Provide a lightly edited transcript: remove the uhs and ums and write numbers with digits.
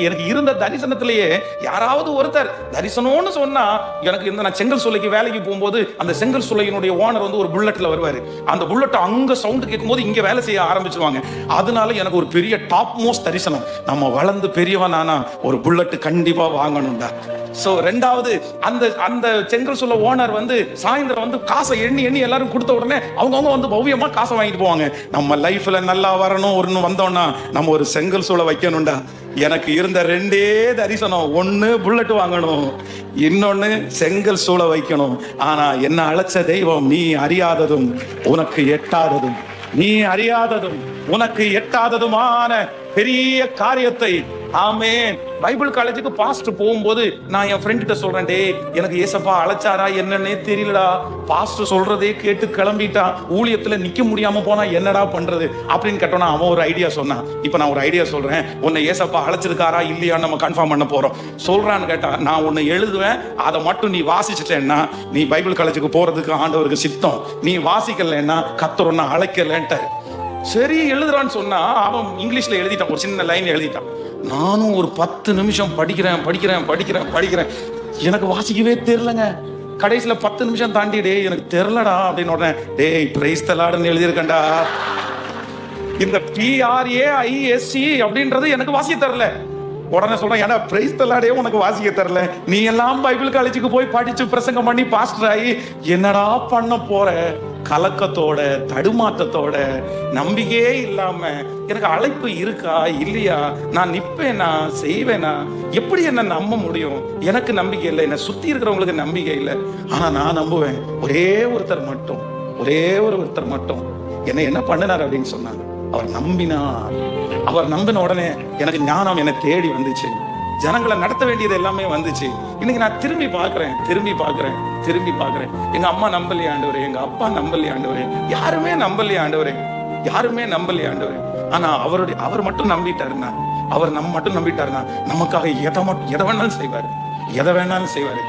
எனக்கு இருந்த தரிசனத்திலேயே யாராவது ஒருத்தர் தரிசனம்னு சொன்னா, எனக்கு இந்த நான் செங்கல் சூளைக்கு வேலைக்கு போகும்போது அந்த செங்கல் சூளையினுடைய ஓனர் வந்து ஒரு புல்லட்ல வருவாரு. அந்த புல்லட் அங்க சவுண்ட் கேட்கும்போது இங்க வேலை செய்ய ஆரம்பிச்சிருவாங்க. அதனால எனக்கு ஒரு பெரிய டாப் மோஸ்ட் தரிசனம், நம்ம வளர்ந்து பெரியவன் ஆனா ஒரு புல்லட் கண்டிப்பா வாங்கணும்டா. சோ ரெண்டாவது, அந்த அந்த செங்கல் சூளை ஓனர் வந்து சாயந்தரம் வந்து காசை எண்ணி எண்ணி எல்லாரும் கொடுத்த உடனே அவங்கவுங்க வந்து பவ்யமா காசை வாங்கிட்டு போவாங்க. நம்ம லைஃப்ல நல்லா வரணும் ஒரு வந்தோம்னா நம்ம ஒரு செங்கல் சூளை வைக்கணும்டா. எனக்கு இருந்த ரெண்டே தரிசனம், ஒண்ணு புல்லட் வாங்கணும், இன்னொன்னு செங்கல் சூளை வைக்கணும். ஆனா என்ன அழைச்ச தெய்வம், நீ அறியாததும் உனக்கு எட்டாததும், நீ அறியாததும் உனக்கு எட்டாததுமான பெரிய காரியத்தை. ஆமென். பைபிள் காலேஜுக்கு பாஸ்டர் போகும்போது நான் என் ஃப்ரெண்ட் கிட்ட சொல்றேன், டே எனக்கு ஏசப்பா அழைச்சாரா என்னன்னே தெரியலடா, பாஸ்டர் சொல்றதே கேட்டு கிளம்பிட்டான், ஊழியத்துல நிக்க முடியாம போனா என்னடா பண்றது அப்படின்னு கேட்டோம்னா அவன் ஒரு ஐடியா சொன்னான். இப்ப நான் ஒரு ஐடியா சொல்றேன், உன்னை ஏசப்பா அழைச்சிருக்காரா இல்லையா நம்ம கன்ஃபார்ம் பண்ண போறோம். சொல்றான்னு கேட்டா நான் உன்னை எழுதுவேன், அதை மட்டும் நீ வாசிச்சுட்டேன்னா நீ பைபிள் காலேஜுக்கு போறதுக்கு ஆண்டவருக்கு சித்தம், நீ வாசிக்கலன்னா கர்த்தர் உன்னை அழைக்கலன்ட்டாரு. சரி எழுதுறான்னு சொன்னா அவன் இங்கிலீஷ்ல எழுதிட்டான், ஒரு சின்ன லைன் எழுதிட்டான். நானும் ஒரு 10 நிமிஷம் படிக்கிறேன். எனக்கு வாசிக்கவே தெரியலங்க. கடைசியில 10 நிமிஷம் தாண்டி, டே எனக்கு தெரியலடா அப்படின்னு உடனே, டேய் பிரைஸ் தி லார்ட்னு எழுதியிருக்கேன்டா. இந்த PRAISC அப்படின்றது எனக்கு வாசிக்க தெரியல. உடனே சொல்றேன், ஏன்னா பிரைஸ் தி லார்டே உனக்கு வாசிக்க தெரியல, நீ எல்லாம் பைபிள் காலேஜுக்கு போய் படிச்சு பிரசங்கம் பண்ணி பாஸ்டர் ஆகி என்னடா பண்ண போற? கலக்கத்தோட தடுமாற்றத்தோட நம்பிக்கையே இல்லாம எனக்கு அழைப்பு இருக்கா இல்லையா, நான் நிப்பேனா செய்வேனா, எப்படி என்ன நம்ப முடியும்? எனக்கு நம்பிக்கை இல்லை, என்ன சுத்தி இருக்கிறவங்களுக்கு நம்பிக்கை இல்லை. ஆனா நான் நம்புவேன், ஒரே ஒருத்தர் மட்டும் என்ன என்ன பண்ணினார் அப்படின்னு சொன்னாங்க. அவர் நம்பினார். அவர் நம்பின உடனே எனக்கு ஞானம் என்னை தேடி வந்துச்சு, ஜனங்களை நடத்த வேண்டியது எல்லாமே வந்துச்சு. இன்னைக்கு நான் திரும்பி பார்க்கிறேன். எங்க அம்மா நம்பலையே ஆண்டவரே, எங்க அப்பா நம்பலையே ஆண்டவரே, யாருமே நம்பலையே ஆண்டவரே. ஆனா அவர் மட்டும் நம்பிட்டாருன்னா, அவர் மட்டும் நம்பிட்டாருன்னா நமக்காக எதை வேணாலும் செய்வாரு.